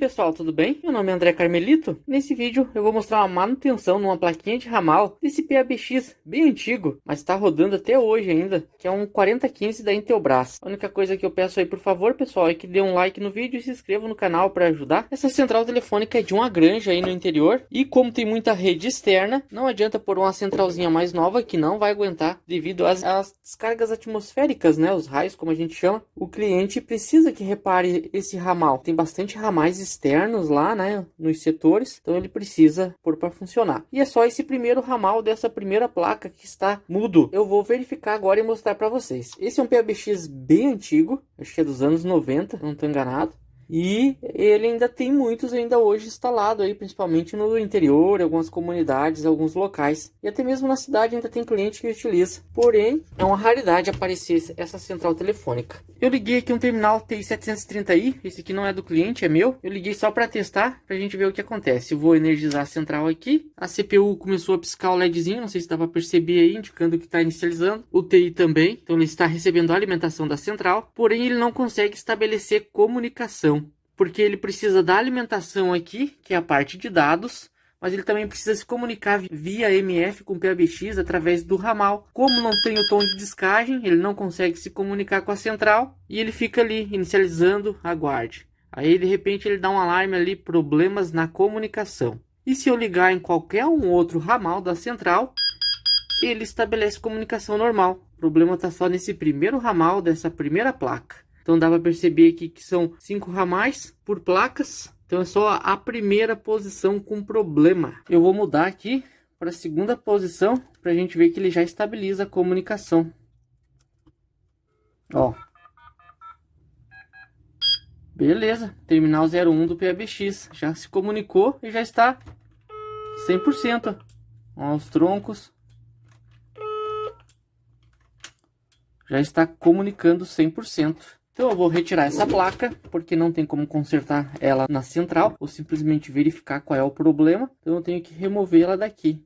pessoal, tudo bem? Meu nome é André Carmelito. Nesse vídeo eu vou mostrar uma manutenção numa plaquinha de ramal desse PABX bem antigo, mas está rodando até hoje ainda, que é um 4015 da Intelbras. A única coisa que eu peço aí, por favor, pessoal, é que dê um like no vídeo e se inscreva no canal para ajudar. Essa central telefônica é de uma granja aí no interior e como tem muita rede externa, não adianta pôr uma centralzinha mais nova que não vai aguentar devido às descargas atmosféricas, né? Os raios, como a gente chama. O cliente precisa que repare esse ramal. Tem bastante ramais externos lá, né, nos setores, então ele precisa pôr para funcionar. E é só esse primeiro ramal dessa primeira placa que está mudo. Eu vou verificar agora e mostrar para vocês. Esse é um PABX bem antigo, acho que é dos anos 90, não estou enganado. E ele ainda tem muitos ainda hoje instalado aí, principalmente no interior, algumas comunidades, alguns locais. E até mesmo na cidade ainda tem cliente que utiliza. Porém, é uma raridade aparecer essa central telefônica. Eu liguei aqui um terminal TI-730i, esse aqui não é do cliente, é meu. Eu liguei só para testar, para a gente ver o que acontece. Eu vou energizar a central aqui. A CPU começou a piscar o LEDzinho, não sei se dá para perceber aí, indicando que está inicializando. O TI também, então ele está recebendo a alimentação da central. Porém, ele não consegue estabelecer comunicação, porque ele precisa da alimentação aqui, que é a parte de dados, mas ele também precisa se comunicar via MF com PABX através do ramal. Como não tem o tom de descagem, ele não consegue se comunicar com a central e ele fica ali inicializando, aguarde. Aí de repente ele dá um alarme ali, problemas na comunicação. E se eu ligar em qualquer outro ramal da central, ele estabelece comunicação normal. O problema está só nesse primeiro ramal dessa primeira placa. Então dá para perceber aqui que são 5 ramais por placas. Então é só a primeira posição com problema. Eu vou mudar aqui para a segunda posição para a gente ver que ele já estabiliza a comunicação. Ó. Beleza, terminal 01 do PABX. Já se comunicou e já está 100%. Ó, os troncos. Já está comunicando 100%. Então eu vou retirar essa placa, porque não tem como consertar ela na central, ou simplesmente verificar qual é o problema. Então eu tenho que remover ela daqui.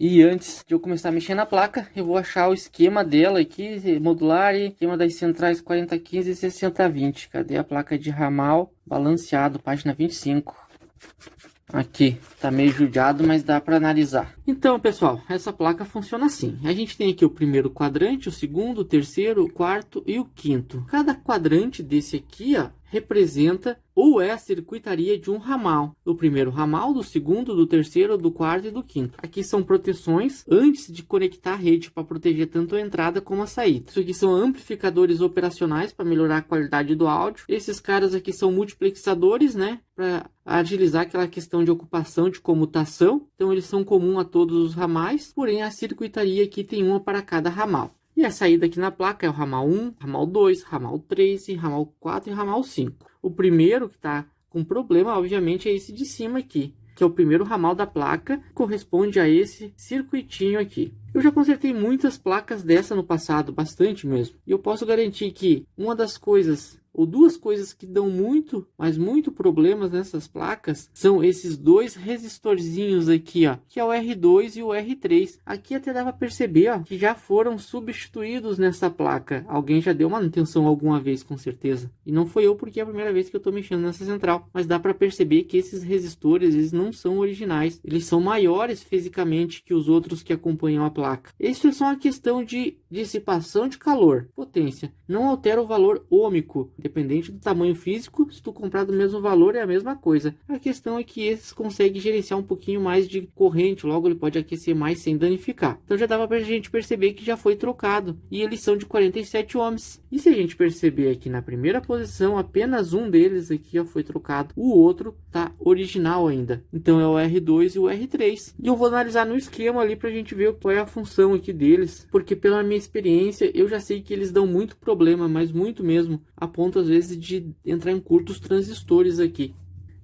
E antes de eu começar a mexer na placa, eu vou achar o esquema dela aqui, modular, e esquema das centrais 4015 e 6020. Cadê a placa de ramal? Balanceado, página 25. Aqui, tá meio judiado, mas dá para analisar. Então, pessoal, essa placa funciona assim. A gente tem aqui o primeiro quadrante, o segundo, o terceiro, o quarto e o quinto. Cada quadrante desse aqui, ó, representa ou é a circuitaria de um ramal. Do primeiro ramal, do segundo, do terceiro, do quarto e do quinto. Aqui são proteções antes de conectar a rede para proteger tanto a entrada como a saída. Isso aqui são amplificadores operacionais para melhorar a qualidade do áudio. Esses caras aqui são multiplexadores, né, para agilizar aquela questão de ocupação, de comutação. Então eles são comuns a todos os ramais, porém a circuitaria aqui tem uma para cada ramal. E a saída aqui na placa é o ramal 1, ramal 2, ramal 3, ramal 4 e ramal 5. O primeiro que está com problema, obviamente, é esse de cima aqui, que é o primeiro ramal da placa, corresponde a esse circuitinho aqui. Eu já consertei muitas placas dessa no passado, bastante mesmo. E eu posso garantir que uma das coisas, ou duas coisas que dão muito, mas muito problemas nessas placas, são esses dois resistorzinhos aqui, ó, que é o R2 e o R3. Aqui até dá para perceber, ó, que já foram substituídos nessa placa. Alguém já deu manutenção alguma vez, com certeza. E não foi eu, porque é a primeira vez que eu estou mexendo nessa central. Mas dá para perceber que esses resistores, eles não são originais. Eles são maiores fisicamente que os outros que acompanham a placa. Isso é só uma questão de dissipação de calor, potência. Não altera o valor ôhmico. Independente do tamanho físico, se tu comprar do mesmo valor é a mesma coisa. A questão é que esses conseguem gerenciar um pouquinho mais de corrente, logo ele pode aquecer mais sem danificar. Então já dava pra gente perceber que já foi trocado. E eles são de 47 ohms. E se a gente perceber aqui na primeira posição, apenas um deles aqui já foi trocado. O outro tá original ainda. Então é o R2 e o R3. E eu vou analisar no esquema ali pra gente ver qual é a função aqui deles. Porque pela minha experiência, eu já sei que eles dão muito problema, mas muito mesmo. A ponto às vezes de entrar em curtos transistores aqui.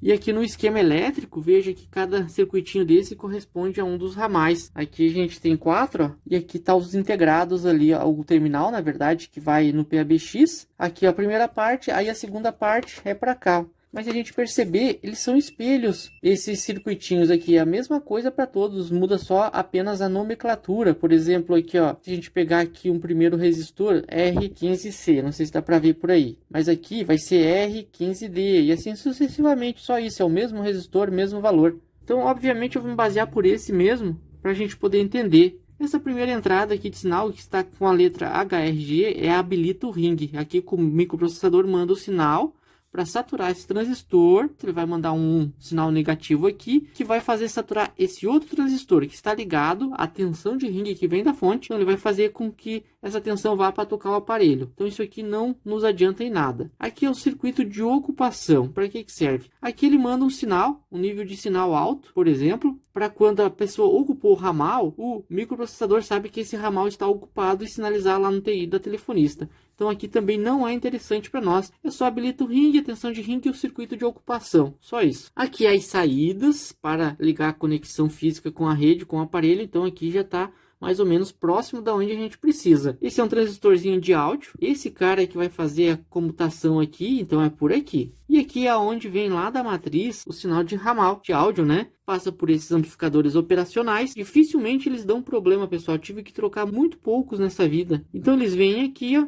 E aqui no esquema elétrico, veja que cada circuitinho desse corresponde a um dos ramais. Aqui a gente tem 4, ó, e aqui tá os integrados ali, ó, o terminal, na verdade, que vai no PABX. Aqui a primeira parte, aí a segunda parte é para cá. Mas se a gente perceber, eles são espelhos. Esses circuitinhos aqui é a mesma coisa para todos, muda só apenas a nomenclatura. Por exemplo, aqui ó, se a gente pegar aqui um primeiro resistor R15C, não sei se dá para ver por aí, mas aqui vai ser R15D e assim sucessivamente, só isso, é o mesmo resistor, mesmo valor. Então, obviamente, eu vou me basear por esse mesmo para a gente poder entender. Essa primeira entrada aqui de sinal, que está com a letra HRG, é habilita o ring. Aqui o microprocessador manda o sinal para saturar esse transistor. Ele vai mandar um sinal negativo aqui, que vai fazer saturar esse outro transistor que está ligado à tensão de ring que vem da fonte. Então ele vai fazer com que essa tensão vá para tocar o aparelho. Então isso aqui não nos adianta em nada. Aqui é o circuito de ocupação. Para que serve? Aqui ele manda um sinal, um nível de sinal alto, por exemplo, para quando a pessoa ocupou o ramal, o microprocessador sabe que esse ramal está ocupado e sinalizar lá no TI da telefonista. Então aqui também não é interessante para nós. É só habilita o ring, a tensão de ring e o circuito de ocupação. Só isso. Aqui as saídas para ligar a conexão física com a rede, com o aparelho. Então aqui já está mais ou menos próximo da onde a gente precisa. Esse é um transistorzinho de áudio. Esse cara que vai fazer a comutação aqui, então é por aqui. E aqui é onde vem lá da matriz o sinal de ramal, de áudio, né? Passa por esses amplificadores operacionais. Dificilmente eles dão problema, pessoal. Eu tive que trocar muito poucos nessa vida. Então eles vêm aqui, ó.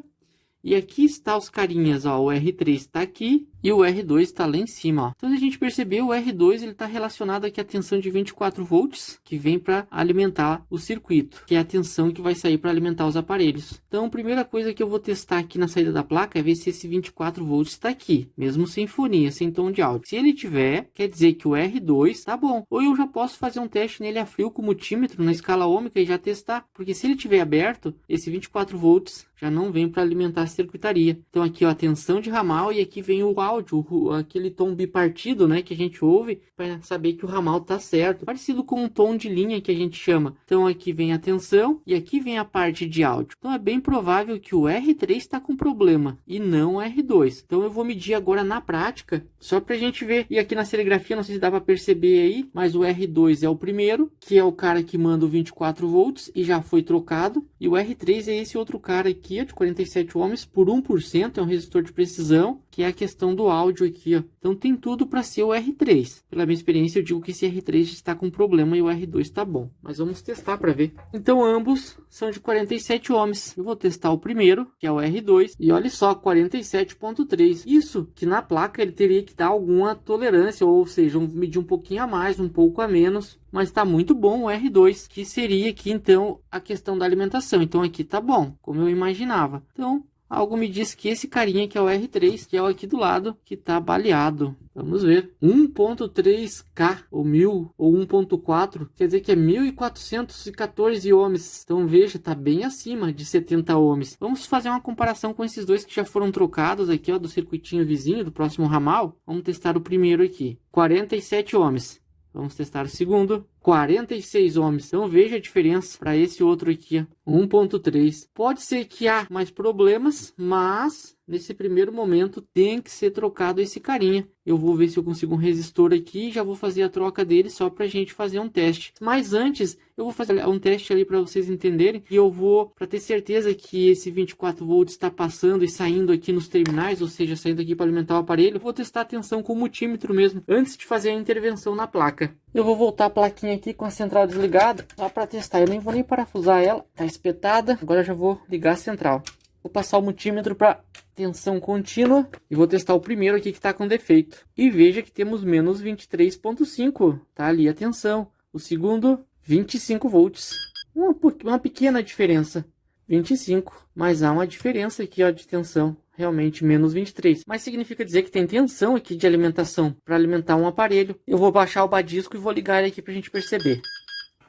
E aqui está os carinhas, ó, o R3 está aqui e o R2 está lá em cima, ó. Então, se a gente perceber, o R2 ele está relacionado aqui à tensão de 24 volts, que vem para alimentar o circuito, que é a tensão que vai sair para alimentar os aparelhos. Então, a primeira coisa que eu vou testar aqui na saída da placa é ver se esse 24 volts está aqui, mesmo sem fonia, sem tom de áudio. Se ele tiver, quer dizer que o R2 está bom. Ou eu já posso fazer um teste nele a frio com o multímetro na escala ômica e já testar, porque se ele tiver aberto, esse 24 volts já não vem para alimentar a circuitaria. Então aqui ó, a tensão de ramal e aqui vem o áudio, aquele tom bipartido, né, que a gente ouve para saber que o ramal tá certo. Parecido com um tom de linha que a gente chama. Então aqui vem a tensão e aqui vem a parte de áudio. Então é bem provável que o R3 está com problema e não o R2. Então eu vou medir agora na prática, só para a gente ver. E aqui na serigrafia, não sei se dá para perceber aí, mas o R2 é o primeiro, que é o cara que manda o 24 volts e já foi trocado. E o R3 é esse outro cara aqui, ó, de 47 ohms por 1%, é um resistor de precisão, que é a questão do áudio aqui, ó. Então tem tudo para ser o R3. Pela minha experiência, eu digo que esse R3 está com problema e o R2 está bom. Mas vamos testar para ver. Então ambos são de 47 ohms. Eu vou testar o primeiro, que é o R2, e olha só, 47.3. Isso que na placa ele teria que dar alguma tolerância, ou seja, medir um pouquinho a mais, um pouco a menos. Mas está muito bom o R2, que seria aqui então a questão da alimentação. Então aqui tá bom, como eu imaginava. Então algo me diz que esse carinha que é o R3, que é o aqui do lado, que está baleado. Vamos ver. 1.3K ou 1000 ou 1.4, quer dizer que é 1414 ohms. Então veja, está bem acima de 70 ohms. Vamos fazer uma comparação com esses dois que já foram trocados aqui, ó, do circuitinho vizinho, do próximo ramal. Vamos testar o primeiro aqui. 47 ohms. Vamos testar o segundo. 46 ohms. Então veja a diferença para esse outro aqui, 1.3. Pode ser que há mais problemas, mas nesse primeiro momento tem que ser trocado esse carinha. Eu vou ver se eu consigo um resistor aqui e já vou fazer a troca dele só para a gente fazer um teste. Mas antes eu vou fazer um teste ali para vocês entenderem. E eu vou, para ter certeza que esse 24 volts está passando e saindo aqui nos terminais, ou seja, saindo aqui para alimentar o aparelho, eu vou testar a tensão com o multímetro mesmo, antes de fazer a intervenção na placa. Eu vou voltar a plaquinha aqui com a central desligada, só para testar. Eu nem vou nem parafusar ela, tá espetada. Agora eu já vou ligar a central. Vou passar o multímetro para tensão contínua e vou testar o primeiro aqui que está com defeito. E veja que temos menos 23.5, tá ali a tensão. O segundo, 25 volts. Uma pequena diferença, 25, mas há uma diferença aqui, ó, de tensão. Realmente menos 23, mas significa dizer que tem tensão aqui de alimentação para alimentar um aparelho. Eu vou baixar o badisco e vou ligar ele aqui para a gente perceber.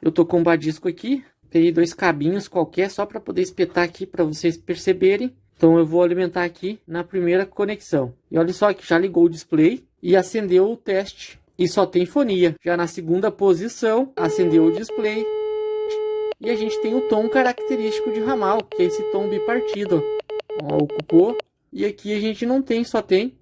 Eu tô com o badisco aqui, peguei 2 cabinhos qualquer só para poder espetar aqui para vocês perceberem. Então eu vou alimentar aqui na primeira conexão. E olha só que já ligou o display e acendeu o teste. E só tem fonia. Já na segunda posição, acendeu o display. E a gente tem o tom característico de ramal, que é esse tom bipartido. Ó, ocupou. E aqui a gente não tem, só tem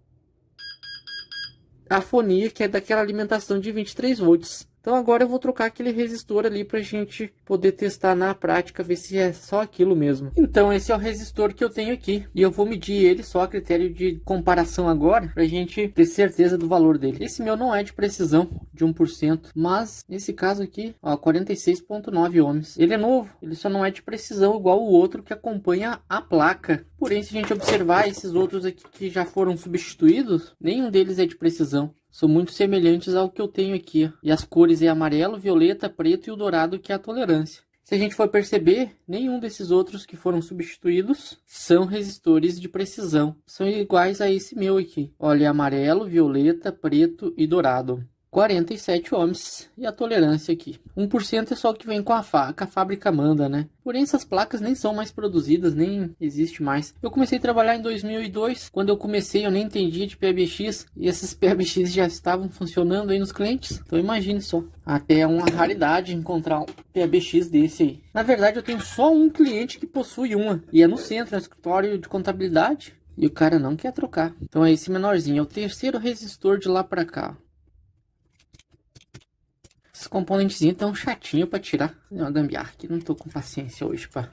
a fonia, que é daquela alimentação de 23 volts. Então agora eu vou trocar aquele resistor ali pra gente poder testar na prática, ver se é só aquilo mesmo. Então esse é o resistor que eu tenho aqui. E eu vou medir ele só a critério de comparação agora, pra gente ter certeza do valor dele. Esse meu não é de precisão, de 1%, mas nesse caso aqui, ó, 46,9 ohms. Ele é novo, ele só não é de precisão igual o outro que acompanha a placa. Porém, se a gente observar esses outros aqui que já foram substituídos, nenhum deles é de precisão. São muito semelhantes ao que eu tenho aqui. E as cores é amarelo, violeta, preto e o dourado, que é a tolerância. Se a gente for perceber, nenhum desses outros que foram substituídos são resistores de precisão. São iguais a esse meu aqui. Olha, amarelo, violeta, preto e dourado. 47 ohms. E a tolerância aqui. 1% é só o que vem com a fábrica manda, né? Porém, essas placas nem são mais produzidas, nem existe mais. Eu comecei a trabalhar em 2002. Quando eu comecei, eu nem entendia de PABX. E esses PABX já estavam funcionando aí nos clientes. Então, imagine só. Até é uma raridade encontrar um PABX desse aí. Na verdade, eu tenho só um cliente que possui uma. E é no centro, no escritório de contabilidade. E o cara não quer trocar. Então, é esse menorzinho. É o terceiro resistor de lá pra cá. Esses componentezinhos tão chatinho pra tirar. É uma gambiarra que não tô com paciência hoje, pá.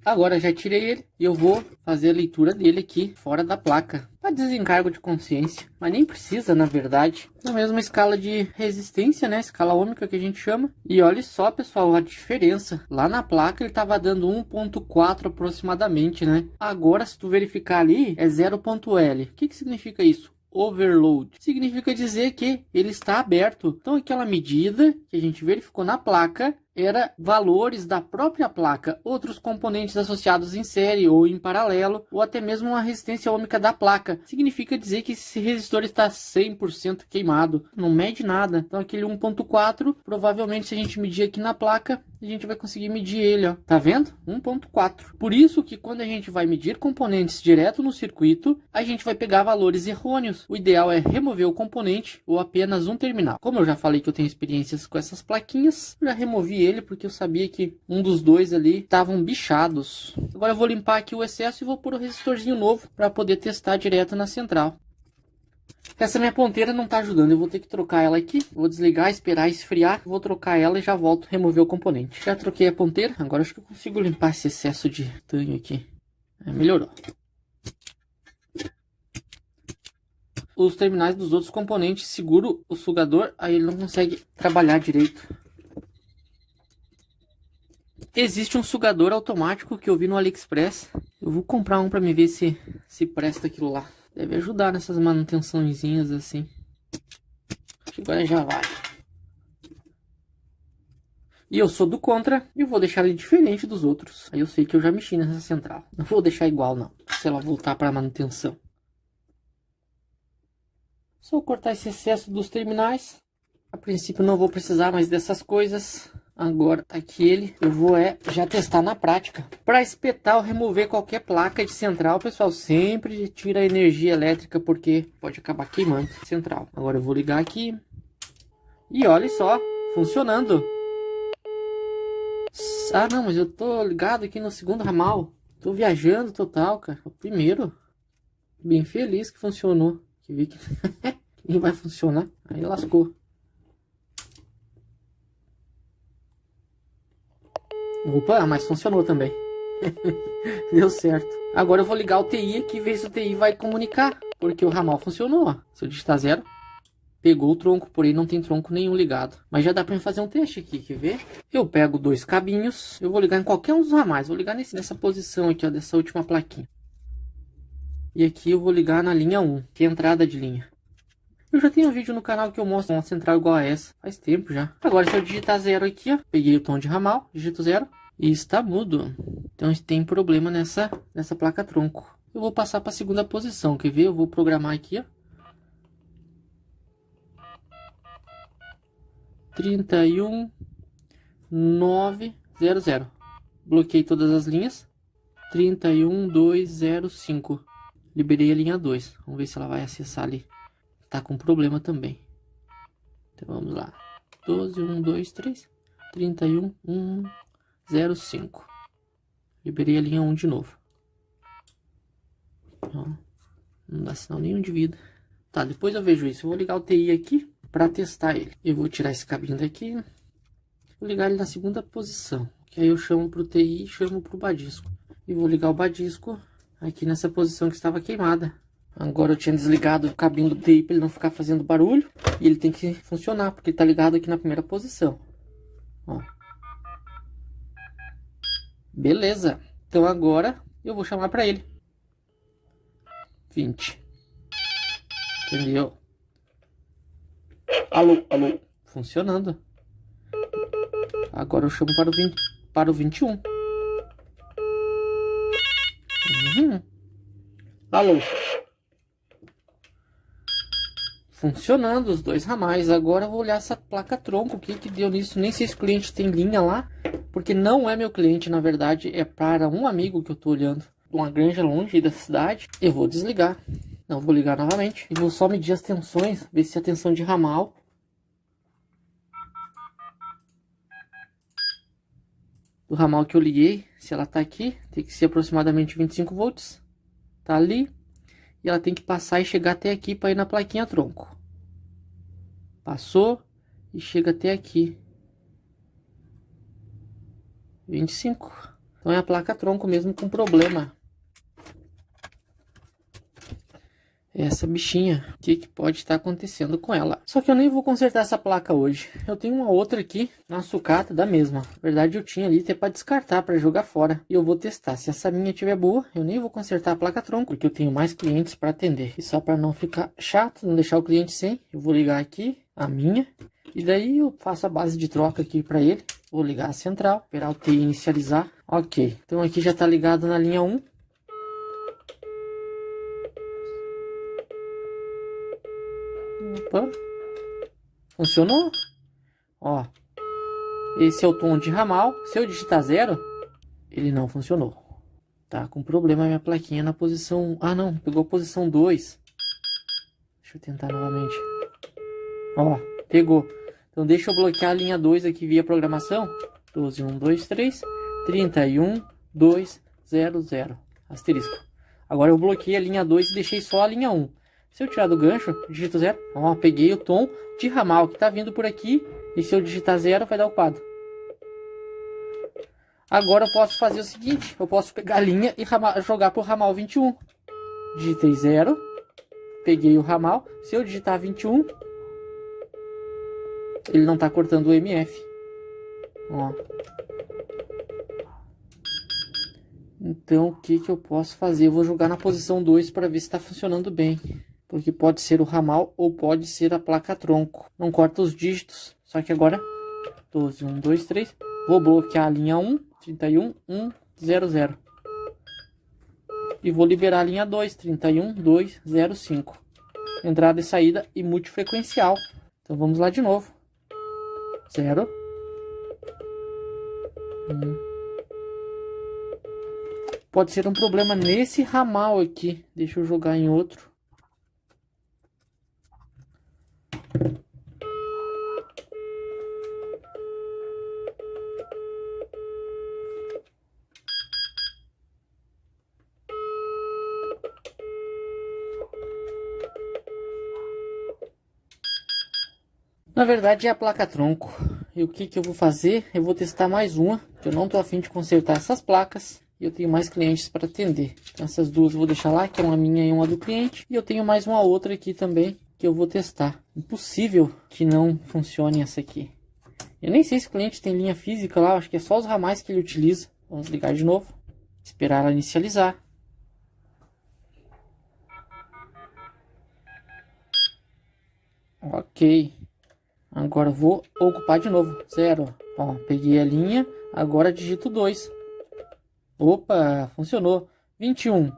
Agora já tirei ele e eu vou fazer a leitura dele aqui fora da placa. Para desencargo de consciência. Mas nem precisa, na verdade. Na mesma escala de resistência, né? Escala ohmica que a gente chama. E olha só, pessoal, a diferença. Lá na placa ele tava dando 1.4 aproximadamente, né? Agora, se tu verificar ali, é 0.L. O que significa isso? Overload. Significa dizer que ele está aberto. Então aquela medida que a gente verificou na placa era valores da própria placa, outros componentes associados em série ou em paralelo, ou até mesmo uma resistência ohmica da placa. Significa dizer que esse resistor está 100% queimado, não mede nada. Então aquele 1.4, provavelmente se a gente medir aqui na placa, a gente vai conseguir medir ele, ó. Tá vendo? 1.4. Por isso que quando a gente vai medir componentes direto no circuito, a gente vai pegar valores errôneos. O ideal é remover o componente ou apenas um terminal. Como eu já falei que eu tenho experiências com essas plaquinhas, eu já removi ele porque eu sabia que um dos dois ali estavam bichados. Agora eu vou limpar aqui o excesso e vou pôr o resistorzinho novo para poder testar direto na central. Essa minha ponteira não está ajudando, eu vou ter que trocar ela aqui. Vou desligar, esperar esfriar, vou trocar ela e já volto remover o componente. Já troquei a ponteira, agora acho que eu consigo limpar esse excesso de tanho aqui. Melhorou. Os terminais dos outros componentes seguro o sugador, aí ele não consegue trabalhar direito. Existe um sugador automático que eu vi no AliExpress. Eu vou comprar um para me ver se presta aquilo lá. Deve ajudar nessas manutençõezinhas assim. Acho que agora já vai. E eu sou do contra e vou deixar ele diferente dos outros. Aí eu sei que eu já mexi nessa central. Não vou deixar igual não, se ela voltar para manutenção. Só cortar esse excesso dos terminais. A princípio não vou precisar mais dessas coisas. Agora aqui eu vou já testar na prática. Para espetar ou remover qualquer placa de central, pessoal, sempre tira a energia elétrica porque pode acabar queimando a central. Agora eu vou ligar aqui. E olha só, funcionando. Ah não, mas eu tô ligado aqui no segundo ramal. Tô viajando total, cara. O primeiro. Bem feliz que funcionou. Que vi que nem vai funcionar. Aí lascou. Opa, mas funcionou também. Deu certo. Agora eu vou ligar o TI aqui e ver se o TI vai comunicar. Porque o ramal funcionou, ó. Se eu digitar 0, pegou o tronco, porém não tem tronco nenhum ligado. Mas já dá pra fazer um teste aqui, quer ver? Eu pego 2 cabinhos. Eu vou ligar em qualquer um dos ramais. Vou ligar nessa posição aqui, ó, dessa última plaquinha. E aqui eu vou ligar na linha 1, que é a entrada de linha. Eu já tenho um vídeo no canal que eu mostro uma central igual a essa. Faz tempo já. Agora se eu digitar 0 aqui, ó. Peguei o tom de ramal, digito 0. E está mudo. Então tem problema nessa placa tronco. Eu vou passar para a segunda posição. Quer ver? Eu vou programar aqui, ó. 31900. Bloqueei todas as linhas. 31205. Liberei a linha 2. Vamos ver se ela vai acessar ali. Tá com problema também. Então vamos lá. 12123 31105. Liberei a linha 1 de novo. Ó, não dá sinal nenhum de vida. Tá, depois eu vejo isso. Eu vou ligar o TI aqui para testar ele. Eu vou tirar esse cabinho daqui. Vou ligar ele na segunda posição. Que aí eu chamo pro TI e chamo pro badisco. E vou ligar o badisco aqui nessa posição que estava queimada. Agora eu tinha desligado o cabinho do TI para ele não ficar fazendo barulho. E ele tem que funcionar, porque ele tá ligado aqui na primeira posição. Ó. Beleza. Então agora eu vou chamar para ele. 20. Entendeu? Alô, alô. Funcionando. Agora eu chamo para o 21. Alô. Funcionando os dois ramais. Agora eu vou olhar essa placa tronco. O que que deu nisso? Nem sei se o cliente tem linha lá. Porque não é meu cliente, na verdade. É para um amigo que eu tô olhando. Uma granja longe da cidade. Eu vou desligar. Não, vou ligar novamente. E vou só medir as tensões. Ver se a tensão de ramal. Do ramal que eu liguei. Se ela tá aqui. Tem que ser aproximadamente 25 volts. Tá ali. E ela tem que passar e chegar até aqui para ir na plaquinha tronco. Passou e chega até aqui. 25. Então é a placa tronco mesmo com problema. Essa bichinha, o que pode estar acontecendo com ela? Só que eu nem vou consertar essa placa hoje. Eu tenho uma outra aqui, uma sucata da mesma. Na verdade eu tinha ali até para descartar, para jogar fora. E eu vou testar. Se essa minha estiver boa, eu nem vou consertar a placa tronco, porque eu tenho mais clientes para atender. E só para não ficar chato, não deixar o cliente sem, eu vou ligar aqui a minha. E daí eu faço a base de troca aqui para ele. Vou ligar a central, esperar o TI inicializar. Ok, então aqui já está ligado na linha 1. Opa. Funcionou? Ó, esse é o tom de ramal. Se eu digitar 0, ele não funcionou. Tá com problema a minha plaquinha na posição... Ah, não, pegou a posição 2. Deixa eu tentar novamente. Ó, pegou. Então deixa eu bloquear a linha 2 aqui via programação. 12, 1, 2, 3, 31, 2, 0, 0. Asterisco. Agora eu bloqueei a linha 2 e deixei só a linha 1. Se eu tirar do gancho, digito 0. Ó, peguei o tom de ramal que tá vindo por aqui. E se eu digitar 0, vai dar o quadro. Agora eu posso fazer o seguinte. Eu posso pegar a linha e jogar pro ramal 21. Digitei 0. Peguei o ramal. Se eu digitar 21, ele não tá cortando o MF. Ó. Então o que eu posso fazer? Eu vou jogar na posição 2 para ver se está funcionando bem. Porque pode ser o ramal ou pode ser a placa tronco. Não corta os dígitos. Só que agora, 12, 1, 2, 3. Vou bloquear a linha 1, 31, 1, 0, 0. E vou liberar a linha 2, 31, 2, 0, 5. Entrada e saída e multifrequencial. Então vamos lá de novo. 0. 1. Pode ser um problema nesse ramal aqui. Deixa eu jogar em outro. Na verdade é a placa tronco. E o que eu vou fazer? Eu vou testar mais uma. Eu não tô a fim de consertar essas placas. E eu tenho mais clientes para atender. Então, essas duas eu vou deixar lá, que é uma minha e uma do cliente. E eu tenho mais uma outra aqui também, que eu vou testar. Impossível que não funcione essa aqui. Eu nem sei se o cliente tem linha física lá. Acho que é só os ramais que ele utiliza. Vamos ligar de novo. Esperar ela inicializar. Ok. Agora eu vou ocupar de novo. 0. Ó, peguei a linha. Agora digito 2. Opa, funcionou. 21.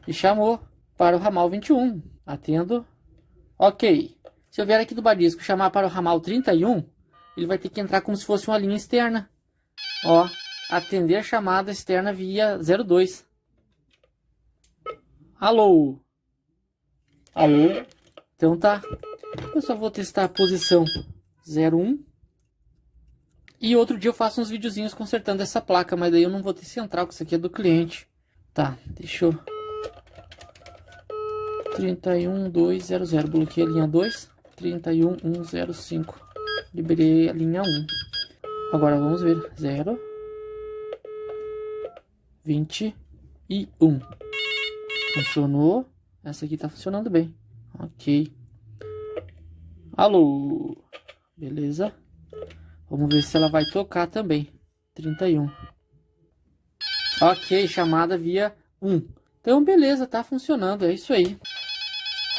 E chamou para o ramal 21. Atendo. Ok. Se eu vier aqui do badisco chamar para o ramal 31, ele vai ter que entrar como se fosse uma linha externa. Ó, atender chamada externa via 02. Alô? Alô? Então tá. Eu só vou testar a posição 01. E outro dia eu faço uns videozinhos consertando essa placa, mas daí eu não vou ter central, que isso aqui é do cliente. Tá, deixa eu 31200. Bloqueei a linha 2. 31105. Liberei a linha 1. Agora vamos ver. 0, 21. Funcionou. Essa aqui tá funcionando bem. Ok. Alô. Beleza. Vamos ver se ela vai tocar também. 31. Ok, chamada via 1. Então, beleza, tá funcionando. É isso aí.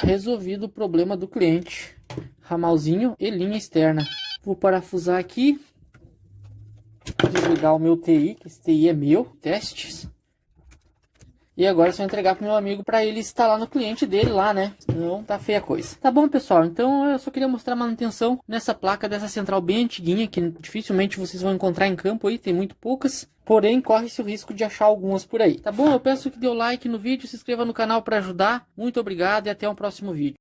Resolvido o problema do cliente. Ramalzinho e linha externa. Vou parafusar aqui. Desligar o meu TI, que esse TI é meu. Testes. E agora só entregar pro meu amigo para ele instalar no cliente dele lá, né? Senão tá feia a coisa. Tá bom, pessoal? Então eu só queria mostrar a manutenção nessa placa dessa central bem antiguinha, que dificilmente vocês vão encontrar em campo aí, tem muito poucas. Porém, corre-se o risco de achar algumas por aí. Tá bom? Eu peço que dê o like no vídeo, se inscreva no canal para ajudar. Muito obrigado e até o próximo vídeo.